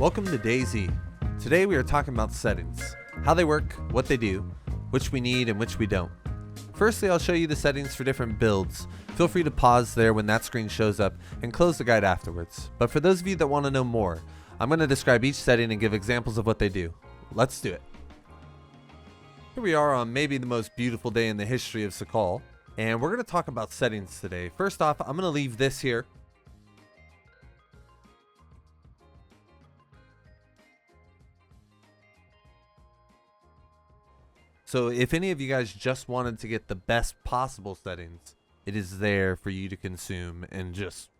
Welcome to DayZ. Today we are talking about settings, how they work, what they do, which we need and which we don't. Firstly, I'll show you the settings for different builds. Feel free to pause there when that screen shows up and close the guide afterwards. But for those of you that want to know more, I'm going to describe each setting and give examples of what they do. Let's do it. Here we are on maybe the most beautiful day in the history of Sakal, and we're going to talk about settings today. First off, I'm going to leave this here. So if any of you guys just wanted to get the best possible settings, it is there for you to consume and just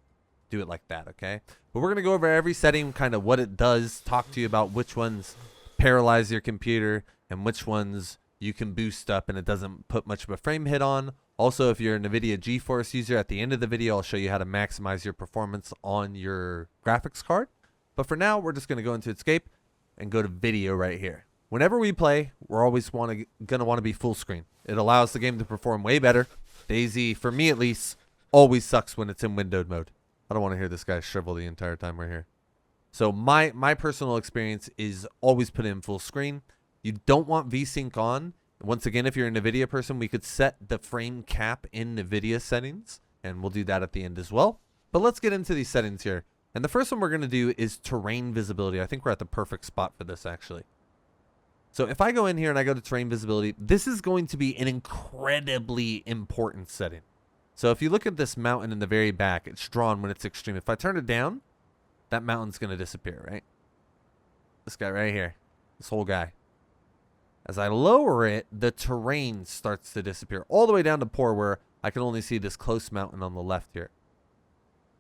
do it like that, okay? But we're going to go over every setting, kind of what it does, talk to you about which ones paralyze your computer and which ones you can boost up and it doesn't put much of a frame hit on. Also, if you're a NVIDIA GeForce user, at the end of the video, I'll show you how to maximize your performance on your graphics card. But for now, we're just going to go into Escape and go to video right here. Whenever we play, we're always gonna want to be full screen. It allows the game to perform way better. DayZ, for me at least, always sucks when it's in windowed mode. I don't want to hear this guy shrivel the entire time we're here. So my personal experience is always put in full screen. You don't want VSync on. Once again, if you're a NVIDIA person, we could set the frame cap in NVIDIA settings, and we'll do that at the end as well. But let's get into these settings here. And the first one we're going to do is terrain visibility. I think we're at the perfect spot for this, actually. So if I go in here and I go to terrain visibility, this is going to be an incredibly important setting. So if you look at this mountain in the very back, it's drawn when it's extreme. If I turn it down, that mountain's going to disappear, right? This guy right here, this whole guy. As I lower it, the terrain starts to disappear all the way down to poor, where I can only see this close mountain on the left here.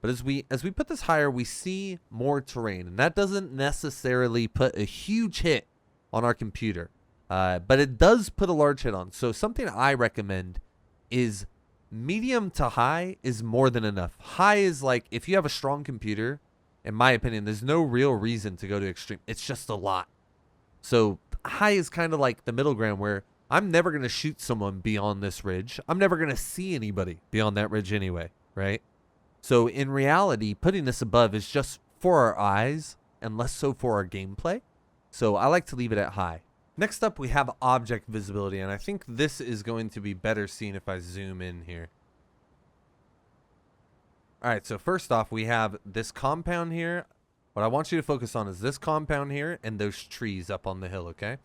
But as we put this higher, we see more terrain, and that doesn't necessarily put a huge hit on our computer, but it does put a large hit on. So something I recommend is medium to high is more than enough. High is like, if you have a strong computer, in my opinion, there's no real reason to go to extreme. It's just a lot. So high is kind of like the middle ground, where I'm never going to shoot someone beyond this ridge. I'm never going to see anybody beyond that ridge anyway, right? So in reality, putting this above is just for our eyes and less so for our gameplay. So I like to leave it at high. Next up, we have object visibility, and I think this is going to be better seen if I zoom in here. All right, so first off, we have this compound here. What I want you to focus on is this compound here and those trees up on the hill, okay?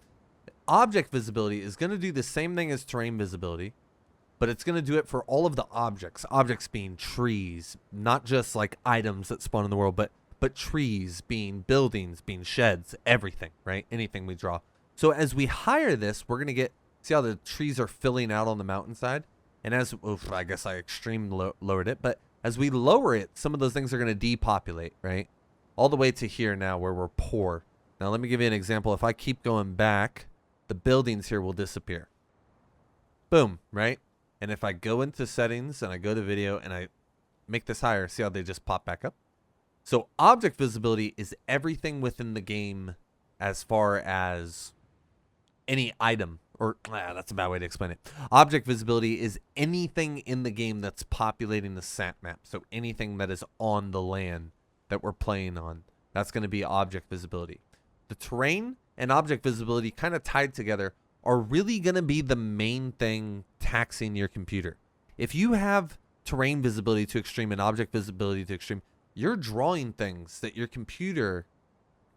Object visibility is going to do the same thing as terrain visibility, but it's going to do it for all of the objects. Objects being trees, not just like items that spawn in the world, but trees being buildings, being sheds, everything, right? Anything we draw. So as we hire this, we're going to get, see how the trees are filling out on the mountainside? And as, oof, I guess I extreme lowered it, but as we lower it, some of those things are going to depopulate, right? All the way to here now where we're poor. Now let me give you an example. If I keep going back, the buildings here will disappear. Boom, right? And if I go into settings and I go to video and I make this higher, see how they just pop back up? So object visibility is everything within the game as far as any item, or that's a bad way to explain it. Object visibility is anything in the game that's populating the sat map. So anything that is on the land that we're playing on, that's going to be object visibility. The terrain and object visibility, kind of tied together, are really going to be the main thing taxing your computer. If you have terrain visibility to extreme and object visibility to extreme, you're drawing things that your computer,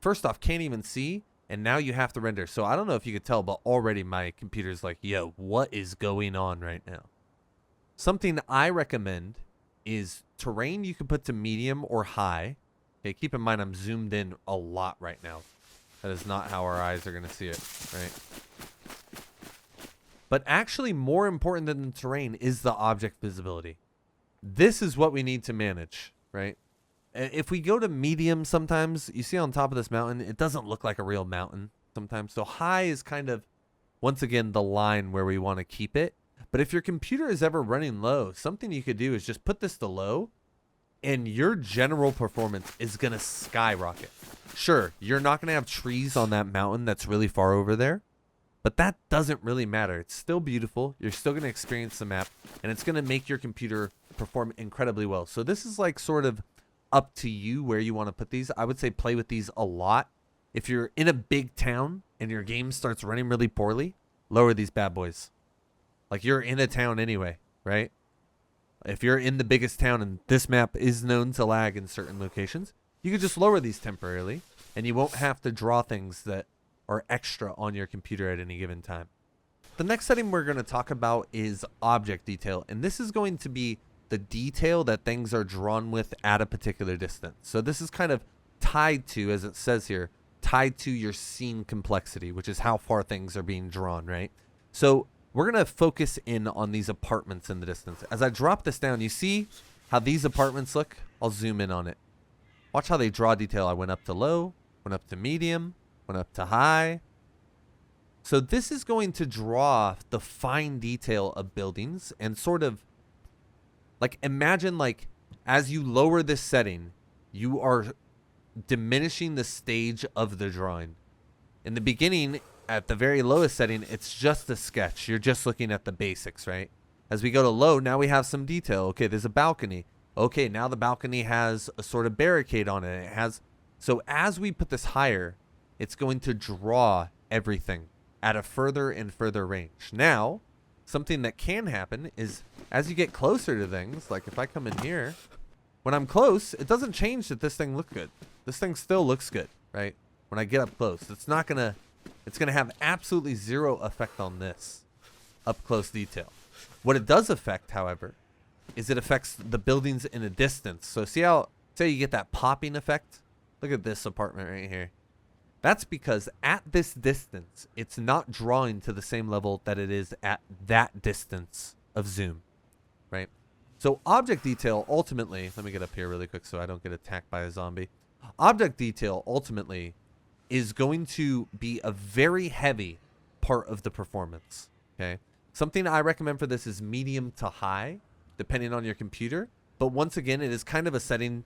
first off, can't even see, and now you have to render. So I don't know if you could tell, but already my computer's like, yo, what is going on right now? Something I recommend is terrain you can put to medium or high. Okay, keep in mind I'm zoomed in a lot right now. That is not how our eyes are going to see it, right? But actually more important than the terrain is the object visibility. This is what we need to manage, right? If we go to medium, sometimes you see on top of this mountain, it doesn't look like a real mountain sometimes. So high is kind of, once again, the line where we want to keep it. But if your computer is ever running low, something you could do is just put this to low, and your general performance is going to skyrocket. Sure, you're not going to have trees on that mountain that's really far over there, but that doesn't really matter. It's still beautiful. You're still going to experience the map, and it's going to make your computer perform incredibly well. So this is like sort of up to you where you want to put these. I would say play with these a lot. If you're in a big town and your game starts running really poorly, lower these bad boys. Like, you're in a town anyway, right? If you're in the biggest town and this map is known to lag in certain locations, you could just lower these temporarily, and you won't have to draw things that are extra on your computer at any given time. The next setting we're going to talk about is object detail, and this is going to be the detail that things are drawn with at a particular distance. So this is kind of tied to, as it says here, tied to your scene complexity, which is how far things are being drawn, right? So we're going to focus in on these apartments in the distance. As I drop this down, you see how these apartments look? I'll zoom in on it. Watch how they draw detail. I went up to low, went up to medium, went up to high. So this is going to draw the fine detail of buildings and sort of like, imagine like as you lower this setting, you are diminishing the stage of the drawing. In the beginning, at the very lowest setting, it's just a sketch. You're just looking at the basics, right? As we go to low, now we have some detail. Okay, there's a balcony. Okay, now the balcony has a sort of barricade on it. It has, so as we put this higher, it's going to draw everything at a further and further range. Now, something that can happen is as you get closer to things, like if I come in here, when I'm close, it doesn't change that this thing looks good. This thing still looks good, right? When I get up close, it's going to have absolutely zero effect on this up close detail. What it does affect, however, is it affects the buildings in a distance. So see how, say you get that popping effect? Look at this apartment right here. That's because at this distance, it's not drawing to the same level that it is at that distance of zoom, right? So object detail ultimately, let me get up here really quick so I don't get attacked by a zombie. Object detail ultimately is going to be a very heavy part of the performance, okay? Something I recommend for this is medium to high, depending on your computer. But once again, it is kind of a setting.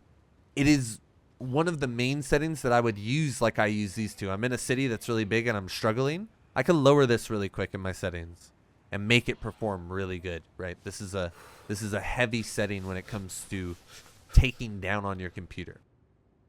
It is one of the main settings that I would use like I use these two. I'm in a city that's really big and I'm struggling. I can lower this really quick in my settings and make it perform really good, right? This is a heavy setting when it comes to taking down on your computer.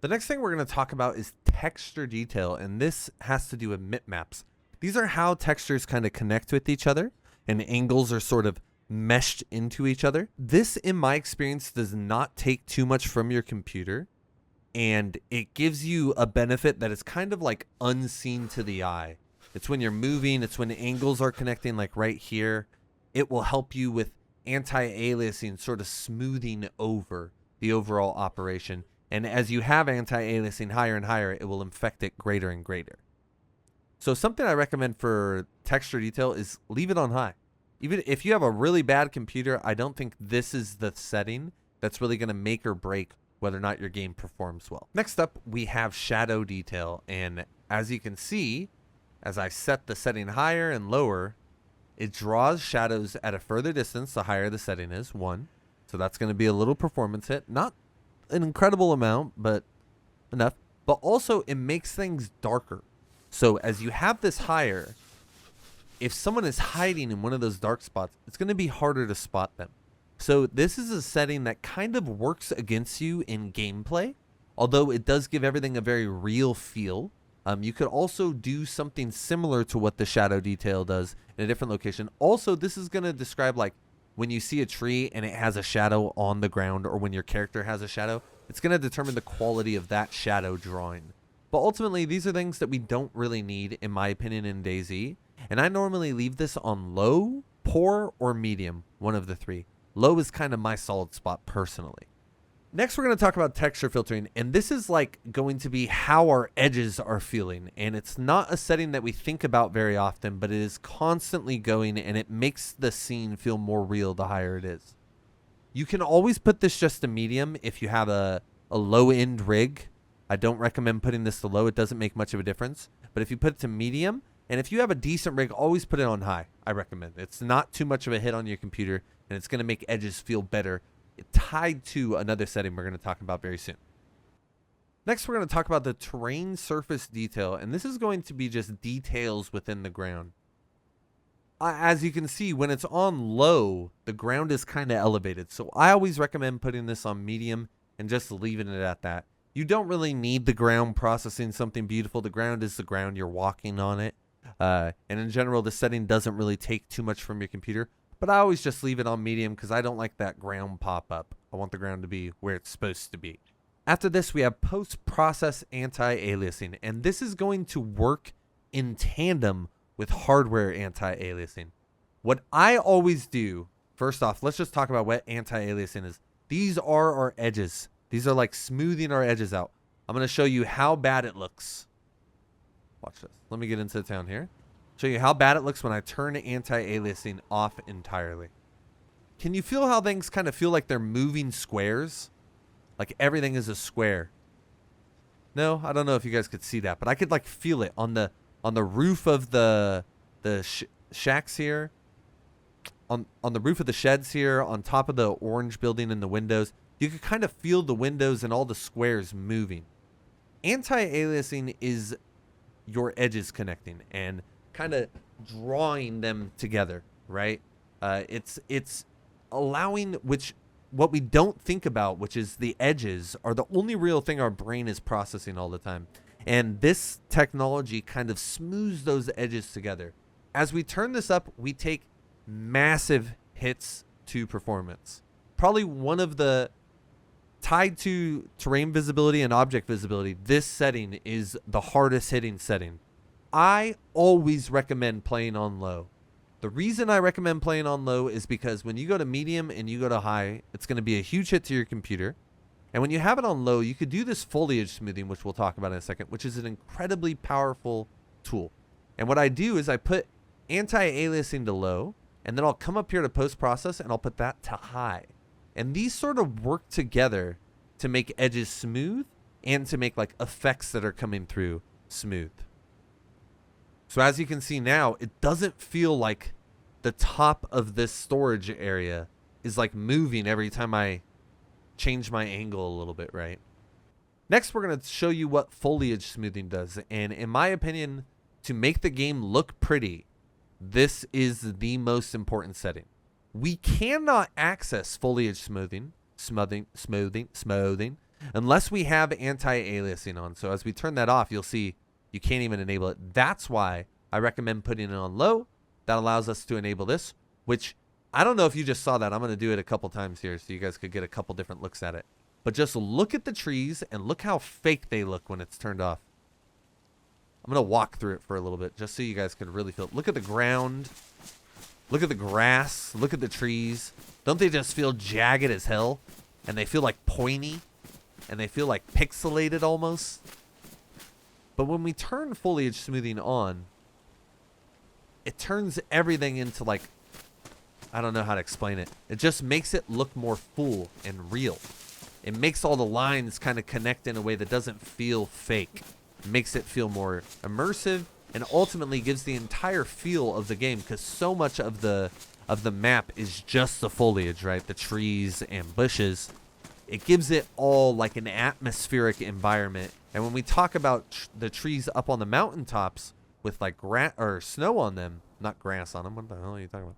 The next thing we're going to talk about is texture detail, and this has to do with bitmaps. These are how textures kind of connect with each other, and angles are sort of meshed into each other. This, in my experience, does not take too much from your computer, and it gives you a benefit that is kind of like unseen to the eye. It's when you're moving, it's when angles are connecting, like right here. It will help you with anti-aliasing, sort of smoothing over the overall operation. And as you have anti-aliasing higher and higher, it will infect it greater and greater. So something I recommend for texture detail is leave it on high. Even if you have a really bad computer, I don't think this is the setting that's really going to make or break whether or not your game performs well. Next up, we have shadow detail. And as you can see, as I set the setting higher and lower, it draws shadows at a further distance the higher the setting is, 1. So that's going to be a little performance hit. Not an incredible amount, but enough. But also, it makes things darker. So as you have this higher, if someone is hiding in one of those dark spots, it's going to be harder to spot them. So this is a setting that kind of works against you in gameplay, although it does give everything a very real feel. You could also do something similar to what the shadow detail does in a different location. Also, this is going to describe like when you see a tree and it has a shadow on the ground, or when your character has a shadow, it's going to determine the quality of that shadow drawing. But ultimately, these are things that we don't really need, in my opinion, in DayZ. And I normally leave this on low, poor, or medium, one of the 3. Low is kind of my solid spot personally. Next, we're going to talk about texture filtering, and this is like going to be how our edges are feeling. And it's not a setting that we think about very often, but it is constantly going, and it makes the scene feel more real the higher it is. You can always put this just to medium if you have a low-end rig. I don't recommend putting this to low. It doesn't make much of a difference. But if you put it to medium, and if you have a decent rig, always put it on high, I recommend. It's not too much of a hit on your computer, and it's going to make edges feel better, tied to another setting we're going to talk about very soon. Next, we're going to talk about the terrain surface detail, and this is going to be just details within the ground. As you can see, when it's on low, the ground is kind of elevated, so I always recommend putting this on medium and just leaving it at that. You don't really need the ground processing something beautiful. The ground is the ground. You're walking on it. And in general, the setting doesn't really take too much from your computer. But I always just leave it on medium because I don't like that ground pop-up. I want the ground to be where it's supposed to be. After this, we have post-process anti-aliasing. And this is going to work in tandem with hardware anti-aliasing. What I always do, first off, let's just talk about what anti-aliasing is. These are our edges. These are like smoothing our edges out. I'm going to show you how bad it looks. Watch this. Let me get into the town here. Show you how bad it looks when I turn anti-aliasing off entirely. Can you feel how things kind of feel like they're moving squares? Like everything is a square. No, I don't know if you guys could see that, but I could like feel it on the roof of the shacks here. On the roof of the sheds here, on top of the orange building and the windows. You could kind of feel the windows and all the squares moving. Anti-aliasing is your edges connecting and kind of drawing them together, right? It's allowing what we don't think about, which is the edges, are the only real thing our brain is processing all the time. And this technology kind of smooths those edges together. As we turn this up, we take massive hits to performance. Probably one of the tied to terrain visibility and object visibility, this setting is the hardest hitting setting. I always recommend playing on low. The reason I recommend playing on low is because when you go to medium and you go to high, it's going to be a huge hit to your computer. And when you have it on low, you could do this foliage smoothing, which we'll talk about in a second, which is an incredibly powerful tool. And what I do is I put anti-aliasing to low, and then I'll come up here to post-process and I'll put that to high. And these sort of work together to make edges smooth and to make like effects that are coming through smooth. So as you can see now, it doesn't feel like the top of this storage area is like moving every time I change my angle a little bit, right? Next, we're going to show you what foliage smoothing does. And in my opinion, to make the game look pretty, this is the most important setting. We cannot access foliage smoothing, unless we have anti-aliasing on. So as we turn that off, you'll see you can't even enable it. That's why I recommend putting it on low. That allows us to enable this, which I don't know if you just saw that. I'm going to do it a couple times here so you guys could get a couple different looks at it. But just look at the trees and look how fake they look when it's turned off. I'm going to walk through it for a little bit just so you guys can really feel it. Look at the ground. Look at the grass. Look at the trees. Don't they just feel jagged as hell? And they feel like pointy. And they feel like pixelated almost. But when we turn foliage smoothing on, it turns everything into like, I don't know how to explain it. It just makes it look more full and real. It makes all the lines kind of connect in a way that doesn't feel fake. It makes it feel more immersive and ultimately gives the entire feel of the game, because so much of the map is just the foliage, right? The trees and bushes. It gives it all like an atmospheric environment. And when we talk about the trees up on the mountaintops with like snow on them, not grass on them, what the hell are you talking about?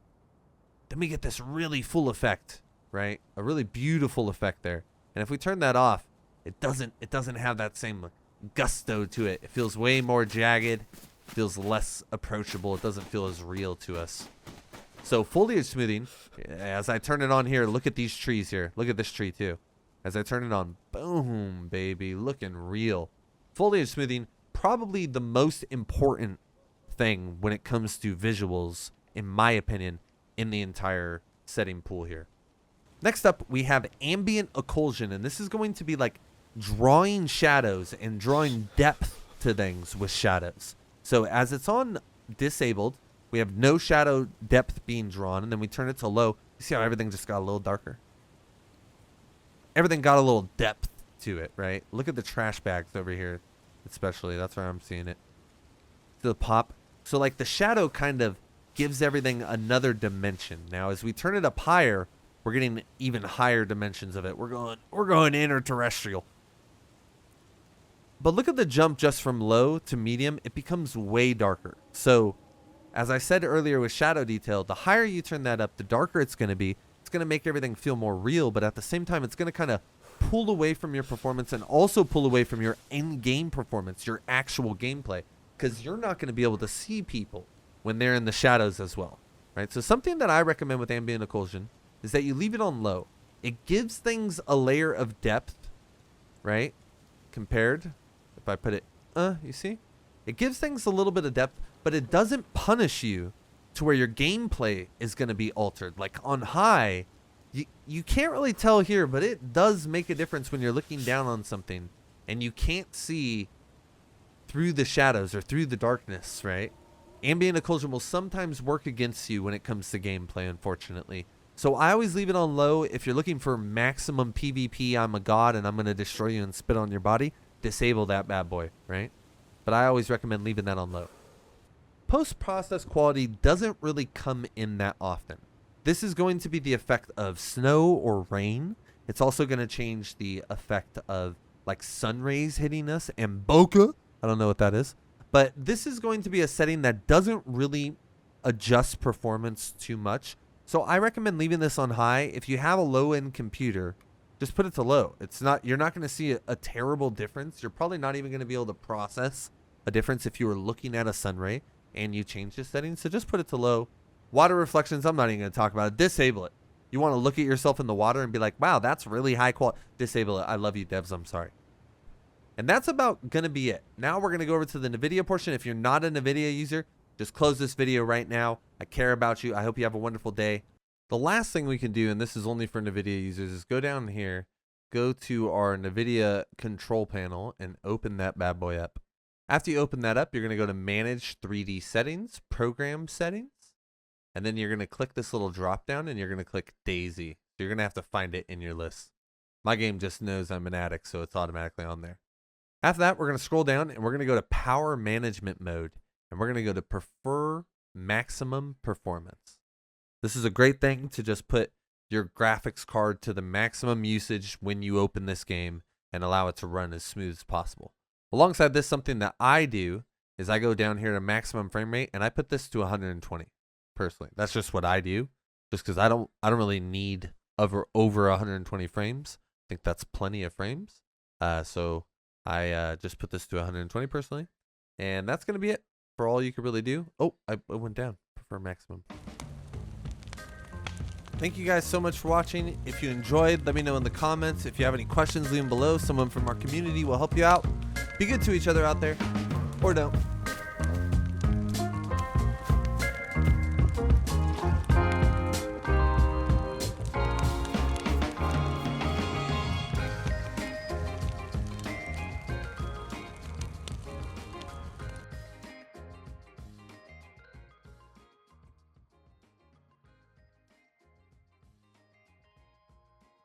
Then we get this really full effect, right? A really beautiful effect there. And if we turn that off, it doesn't have that same gusto to it. It feels way more jagged, feels less approachable. It doesn't feel as real to us. So foliage smoothing, as I turn it on here, look at these trees here. Look at this tree too. As I turn it on, boom, baby, looking real. Foliage smoothing, probably the most important thing when it comes to visuals, in my opinion, in the entire setting pool here. Next up, we have ambient occlusion, and this is going to be like drawing shadows and drawing depth to things with shadows. So as it's on disabled, we have no shadow depth being drawn, and then we turn it to low. You see how everything just got a little darker? Everything got a little depth to it, right? Look at the trash bags over here, especially. That's where I'm seeing it. The pop. So like the shadow kind of gives everything another dimension. Now as we turn it up higher, we're getting even higher dimensions of it. We're going interterrestrial. But look at the jump just from low to medium. It becomes way darker. So as I said earlier with shadow detail, the higher you turn that up, the darker it's going to be. It's going to make everything feel more real, but at the same time, it's going to kind of pull away from your performance and also pull away from your in-game performance, your actual gameplay, because you're not going to be able to see people when they're in the shadows as well, right? So something that I recommend with ambient occlusion is that you leave it on low. It gives things a layer of depth, right? Compared, if I put it, you see? It gives things a little bit of depth, but it doesn't punish you to where your gameplay is going to be altered. Like on high, you can't really tell here, but it does make a difference when you're looking down on something and you can't see through the shadows or through the darkness, right? Ambient occlusion will sometimes work against you when it comes to gameplay, unfortunately. So I always leave it on low. If you're looking for maximum PvP, I'm a god and I'm going to destroy you and spit on your body, disable that bad boy, right? But I always recommend leaving that on low. Post-process quality doesn't really come in that often. This is going to be the effect of snow or rain. It's also going to change the effect of like sun rays hitting us and bokeh. I don't know what that is. But this is going to be a setting that doesn't really adjust performance too much. So I recommend leaving this on high. If you have a low-end computer, just put it to low. You're not going to see a terrible difference. You're probably not even going to be able to process a difference if you were looking at a sun ray and you change the settings. So just put it to low. Water reflections, I'm not even going to talk about it. Disable it. You want to look at yourself in the water and be like, wow, that's really high quality. Disable it. I love you, devs. I'm sorry. And that's about going to be it. Now we're going to go over to the NVIDIA portion. If you're not a NVIDIA user, just close this video right now. I care about you. I hope you have a wonderful day. The last thing we can do, and this is only for NVIDIA users, is go down here, go to our NVIDIA control panel, and open that bad boy up. After you open that up, you're going to go to Manage 3D Settings, Program Settings, and then you're going to click this little drop down, and you're going to click DayZ. So you're going to have to find it in your list. My game just knows I'm an addict, so it's automatically on there. After that, we're going to scroll down, and we're going to go to Power Management Mode, and we're going to go to Prefer Maximum Performance. This is a great thing to just put your graphics card to the maximum usage when you open this game and allow it to run as smooth as possible. Alongside this, something that I do is I go down here to maximum frame rate and I put this to 120 personally. That's just what I do, just because I don't really need over 120 frames. I think that's plenty of frames. So I just put this to 120 personally, and that's gonna be it for all you could really do. Oh, it went down. Prefer maximum. Thank you guys so much for watching. If you enjoyed, let me know in the comments. If you have any questions, leave them below. Someone from our community will help you out. Be good to each other out there, or don't.